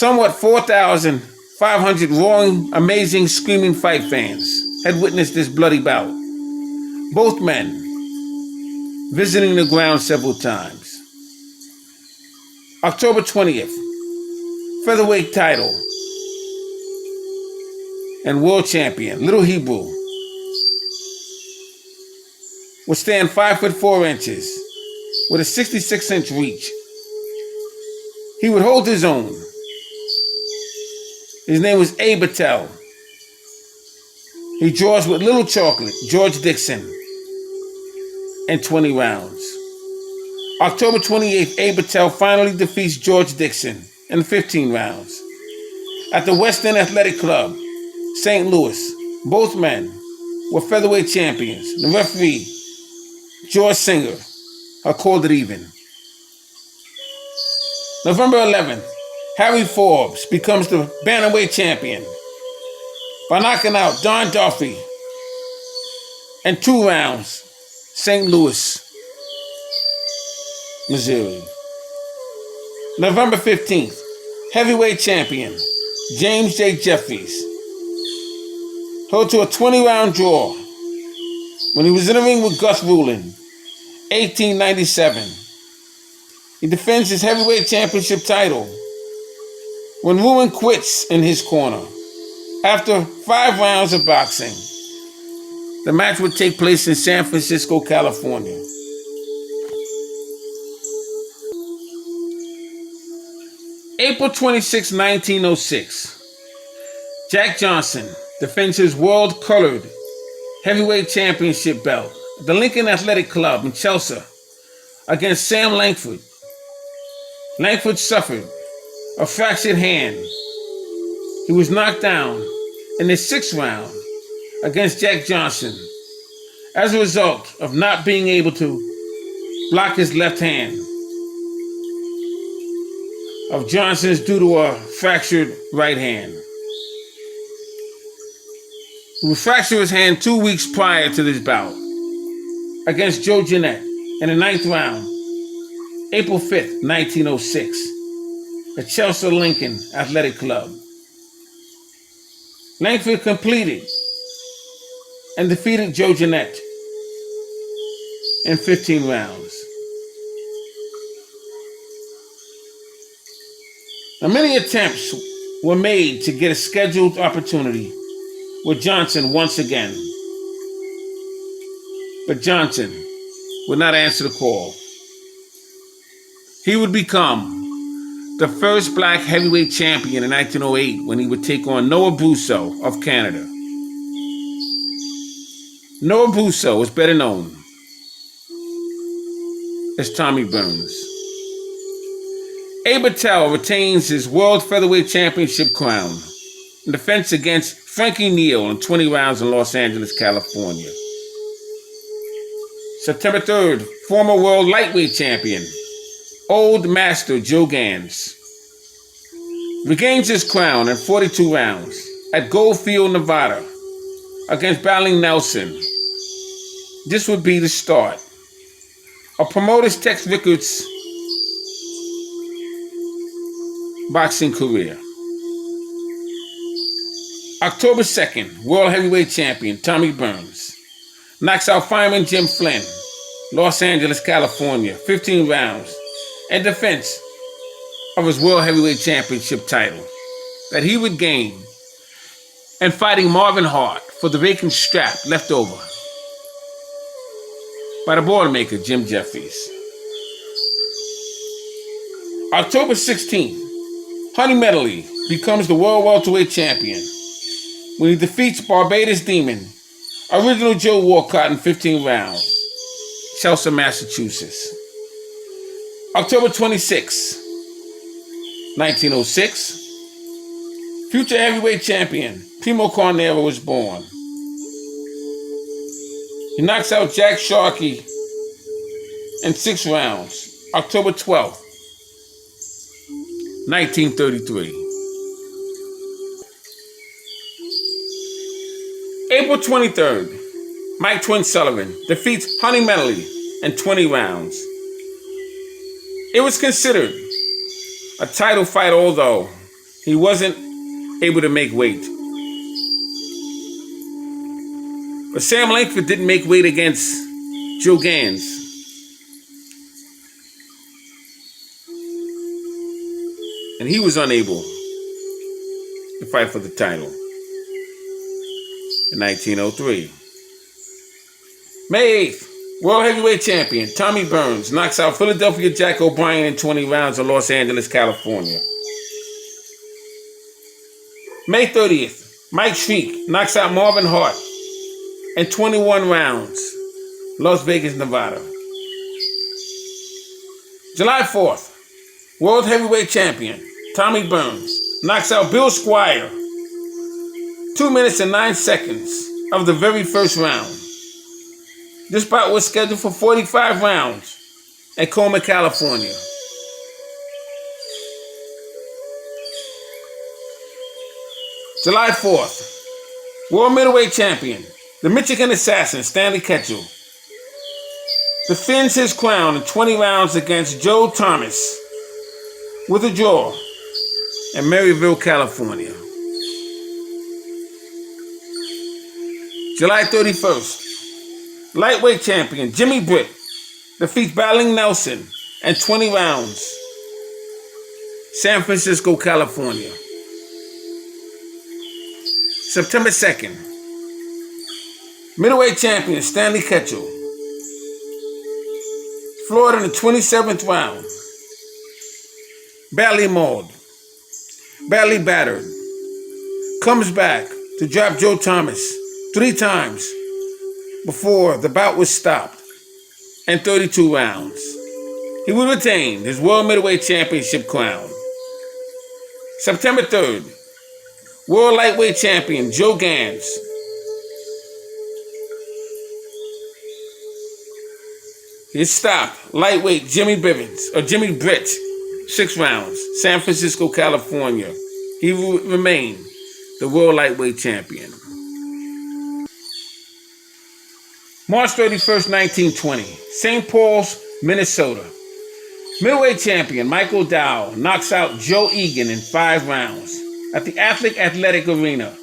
Somewhat 4,500 roaring, amazing, screaming fight fans had witnessed this bloody bout. Both men visiting the ground several times. October 20th, featherweight title and world champion, Little Hebrew, would stand 5'4" with a 66-inch reach. He would hold his own. His name was Abe Patel. He draws with Little Chocolate, George Dixon, in 20 rounds. October 28th, Abe Patel finally defeats George Dixon in 15 rounds at the West End Athletic Club, St. Louis. Both men were featherweight champions. The referee, George Singer, had called it even. November 11th, Harry Forbes becomes the bantamweight champion by knocking out Don Duffy in 2 rounds, St. Louis, Missouri. November 15th, heavyweight champion James J. Jeffries held to a 20-round draw when he was in the ring with Gus Rulin, 1897. He defends his heavyweight championship title when Rulin quits in his corner. After 5 rounds of boxing, the match would take place in San Francisco, California. April 26, 1906, Jack Johnson defends his world-colored heavyweight championship belt at the Lincoln Athletic Club in Chelsea against Sam Langford. Langford suffered a fractured hand. He was knocked down in the 6th round against Jack Johnson as a result of not being able to block his left hand of Johnson's due to a fractured right hand. He would fracture his hand 2 weeks prior to this bout against Joe Jeanette in the 9th round, April 5th, 1906, at Chelsea Lincoln Athletic Club. Langford completed and defeated Joe Jeanette in 15 rounds. Now, many attempts were made to get a scheduled opportunity with Johnson once again, but Johnson would not answer the call. He would become the first black heavyweight champion in 1908 when he would take on Noah Brusso of Canada. Noah Brusso was better known as Tommy Burns. Abe Patel retains his World Featherweight Championship crown in defense against Frankie Neal in 20 rounds in Los Angeles, California. September 3rd, former World Lightweight Champion, Old Master Joe Gans, regains his crown in 42 rounds at Goldfield, Nevada, against Battling Nelson. This would be the start of promoter's Tex Rickards' boxing career. October 2nd, World Heavyweight Champion Tommy Burns knocks out fireman Jim Flynn, Los Angeles, California, 15 rounds in defense of his World Heavyweight Championship title that he would gain in fighting Marvin Hart for the vacant strap left over by the Boilermaker Jim Jeffries. October 16th, Honey Medley becomes the World Welterweight Champion when he defeats Barbados Demon, Original Joe Walcott in 15 rounds, Chelsea, Massachusetts. October 26, 1906, future heavyweight champion Primo Carnera was born. He knocks out Jack Sharkey in 6 rounds, October 12th, 1933. April 23rd, Mike Twin Sullivan defeats Honey Medley in 20 rounds. It was considered a title fight, although He wasn't able to make weight. But Sam Langford didn't make weight against Joe Gans. And he was unable to fight for the title in 1903. May 8th, World Heavyweight Champion Tommy Burns knocks out Philadelphia Jack O'Brien in 20 rounds in Los Angeles, California. May 30th, Mike Shriek knocks out Marvin Hart in 21 rounds, Las Vegas, Nevada. July 4th, World Heavyweight Champion Tommy Burns knocks out Bill Squire 2 minutes and 9 seconds of the very first round. This bout was scheduled for 45 rounds in Coleman, California. July 4th, World Middleweight Champion, the Michigan Assassin, Stanley Ketchel, defends his crown in 20 rounds against Joe Thomas with a draw in Maryville, California. July 31st, Lightweight Champion Jimmy Britt defeats Battling Nelson in 20 rounds, San Francisco, California. September 2nd, Middleweight Champion Stanley Ketchel, floored in the 27th round, badly mauled, badly battered, comes back to drop Joe Thomas 3 times before the bout was stopped in 32 rounds. He would retain his World Middleweight Championship crown. September 3rd, World Lightweight Champion Joe Gans he stopped lightweight Jimmy Britt 6 rounds, San Francisco, California. He will remain the World Lightweight Champion. March 31st, 1920, St. Paul's, Minnesota. Middleweight champion Michael Dow knocks out Joe Egan in 5 rounds at the Athletic Arena,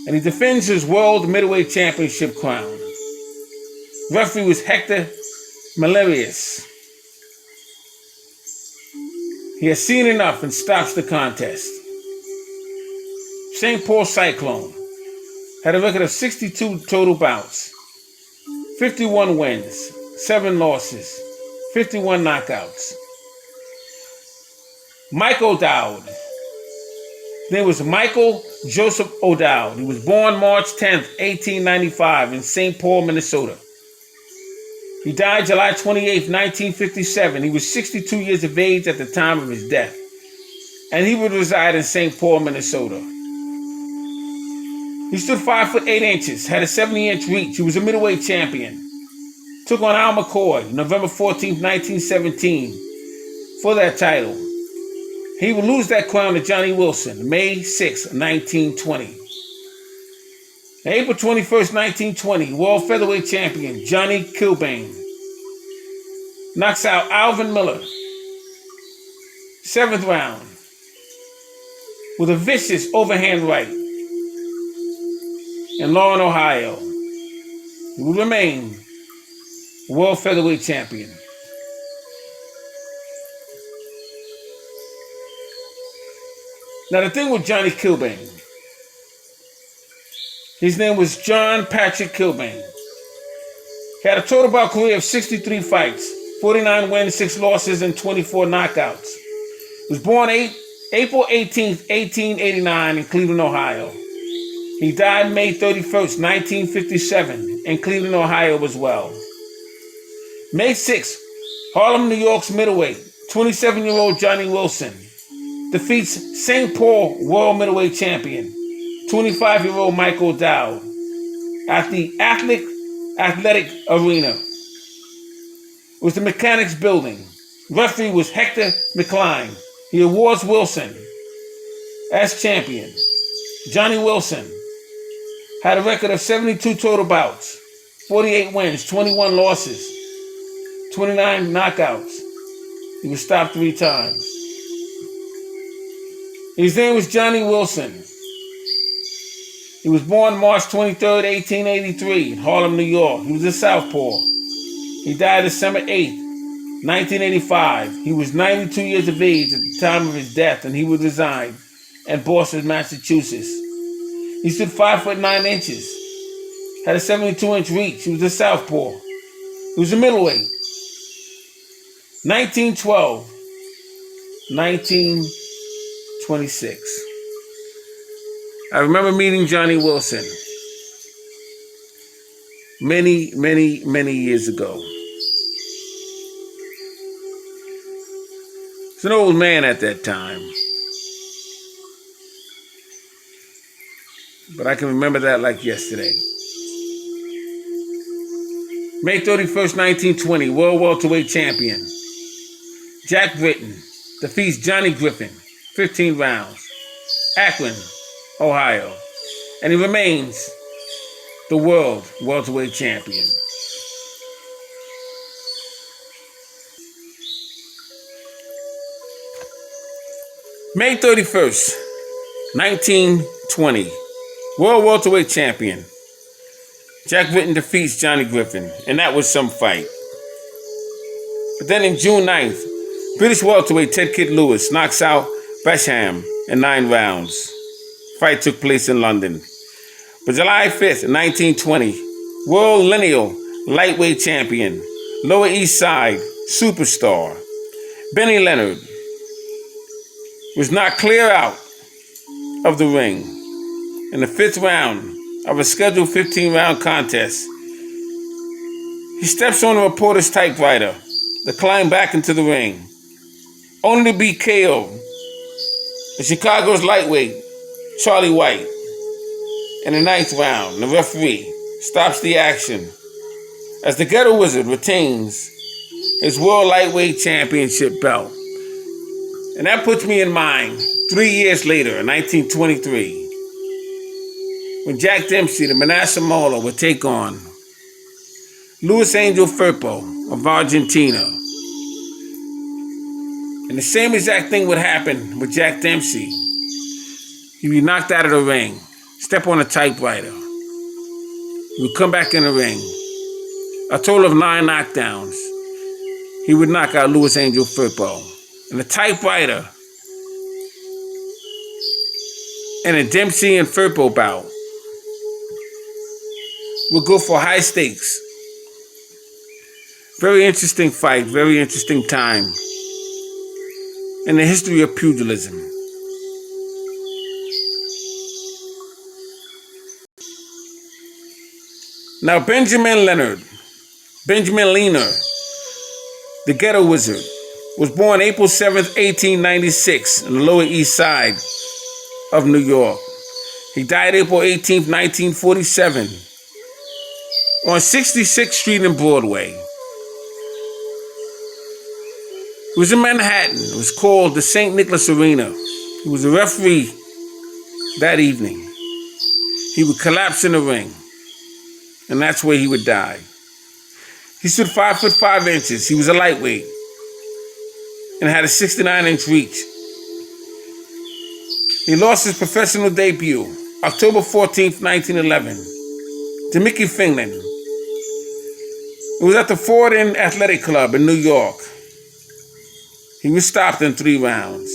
and he defends his World Middleweight Championship crown. Referee was Hector Malarius. He has seen enough and stops the contest. St. Paul Cyclone had a record of 62 total bouts, 51 wins, 7 losses, 51 knockouts. Mike O'Dowd. His name was Michael Joseph O'Dowd. He was born March 10th, 1895 in St. Paul, Minnesota. He died July 28th, 1957. He was 62 years of age at the time of his death, and he would reside in St. Paul, Minnesota. He stood 5 foot 8 inches, had a 70-inch reach. He was a middleweight champion. Took on Al McCoy November 14th, 1917 for that title. He would lose that crown to Johnny Wilson May 6, 1920. April 21st, 1920, World Featherweight Champion Johnny Kilbane knocks out Alvin Miller, 7th round, with a vicious overhand right in Lauren, Ohio. He will remain World Featherweight Champion. Now the thing with Johnny Kilbane, his name was John Patrick Kilbane. He had a total bout career of 63 fights, 49 wins, 6 losses, and 24 knockouts. He was born April 18th, 1889 in Cleveland, Ohio. He died May 31st, 1957 in Cleveland, Ohio as well. May 6th, Harlem, New York's middleweight, 27-year-old Johnny Wilson defeats St. Paul World Middleweight Champion, 25-year-old Michael Dowd at the Athletic Arena. It was the Mechanics Building. Referee was Hector McCline. He awards Wilson as champion. Johnny Wilson had a record of 72 total bouts, 48 wins, 21 losses, 29 knockouts. He was stopped 3 times. His name was Johnny Wilson. He was born March 23rd, 1883 in Harlem, New York. He was a southpaw. He died December 8th, 1985. He was 92 years of age at the time of his death, and he was resigned in Boston, Massachusetts. He stood 5'9", had a 72-inch reach. He was a southpaw. He was a middleweight. 1912, 1926. I remember meeting Johnny Wilson many, many, many years ago. He was an old man at that time. But I can remember that like yesterday. May 31st, 1920, World Welterweight Champion. Jack Britton defeats Johnny Griffin, 15 rounds. Akron, Ohio. And he remains the World Welterweight Champion. May 31st, 1920, World Welterweight Champion. Jack Britton defeats Johnny Griffin, and that was some fight. But then in June 9th, British welterweight Ted Kid Lewis knocks out Basham in 9 rounds. Fight took place in London. But July 5th, 1920, World Lineal Lightweight Champion, Lower East Side Superstar, Benny Leonard, was knocked clear out of the ring in the 5th round of a scheduled 15-round contest. He steps on a reporter's typewriter to climb back into the ring, only to be KO'd. The Chicago's lightweight, Charlie White, in the 9th round. The referee stops the action as the Ghetto Wizard retains his World Lightweight Championship belt. And that puts me in mind 3 years later, in 1923, when Jack Dempsey, the Manasseh Mauler, would take on Luis Angel Firpo of Argentina. And the same exact thing would happen with Jack Dempsey. He'd be knocked out of the ring, step on a typewriter. He would come back in the ring. A total of 9 knockdowns. He would knock out Luis Angel Firpo. And the typewriter and a Dempsey and Firpo bout would go for high stakes. Very interesting fight, very interesting time in the history of pugilism. Now, Benjamin Leonard, the Ghetto Wizard, was born April 7th, 1896 in the Lower East Side of New York. He died April 18th, 1947 on 66th Street and Broadway. It was in Manhattan. It was called the St. Nicholas Arena. He was a referee that evening. He would collapse in the ring, and that's where he would die. He stood 5'5". He was a lightweight and had a 69-inch reach. He lost his professional debut October 14th, 1911 to Mickey Finland. It was at the Ford Inn Athletic Club in New York. He was stopped in 3 rounds.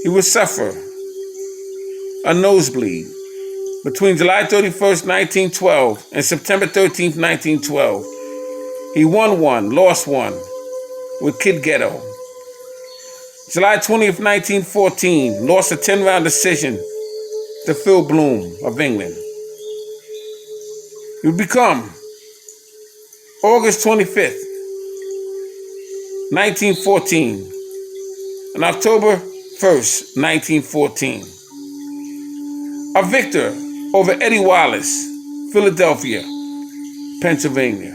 He would suffer a nosebleed between July 31st, 1912 and September 13th, 1912. He won 1, lost 1 with Kid Ghetto. July 20th, 1914, lost a 10-round decision to Phil Bloom of England. He would become August 25th, 1914, and October 1st, 1914. A victor over Eddie Wallace, Philadelphia, Pennsylvania.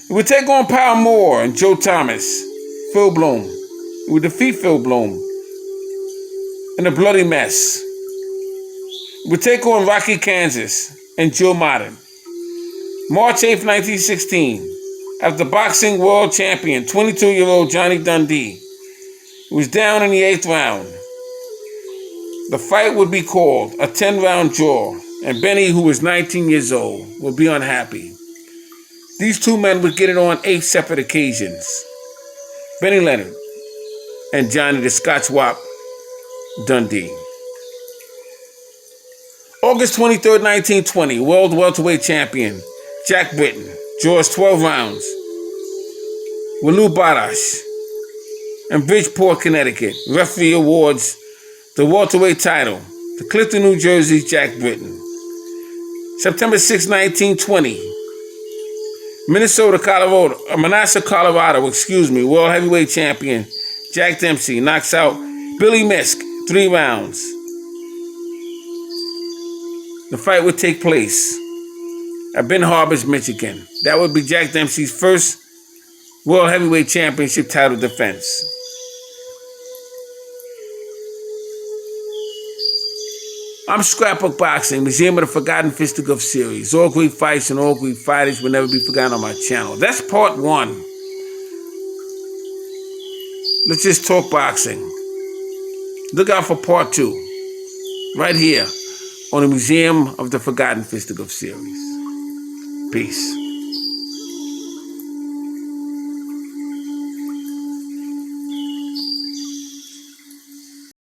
He would take on Powell Moore and Joe Thomas, Phil Bloom. He would defeat Phil Bloom in a bloody mess. He would take on Rocky Kansas and Joe Martin. March 8th, 1916, after boxing world champion, 22-year-old Johnny Dundee, It was down in the 8th round. The fight would be called a 10-round draw, and Benny, who was 19 years old, would be unhappy. These two men would get it on 8 separate occasions. Benny Leonard and Johnny the Scotch Wop Dundee. August 23rd, 1920, World Welterweight Champion Jack Britton draws 12 rounds with Lou Badash in Bridgeport, Connecticut. Referee awards the welterweight title to Clifton, New Jersey's Jack Britton. September 6, 1920, Manassas, Colorado, World Heavyweight Champion Jack Dempsey knocks out Billy Misk 3 rounds. The fight would take place at Ben Harbors, Michigan. That would be Jack Dempsey's first World Heavyweight Championship title defense. I'm Scrapbook Boxing, Museum of the Forgotten Fisticuffs series. All great fights and all great fighters will never be forgotten on my channel. That's part 1. Let's just talk boxing. Look out for part 2. Right here on the Museum of the Forgotten Fisticuffs series. Peace.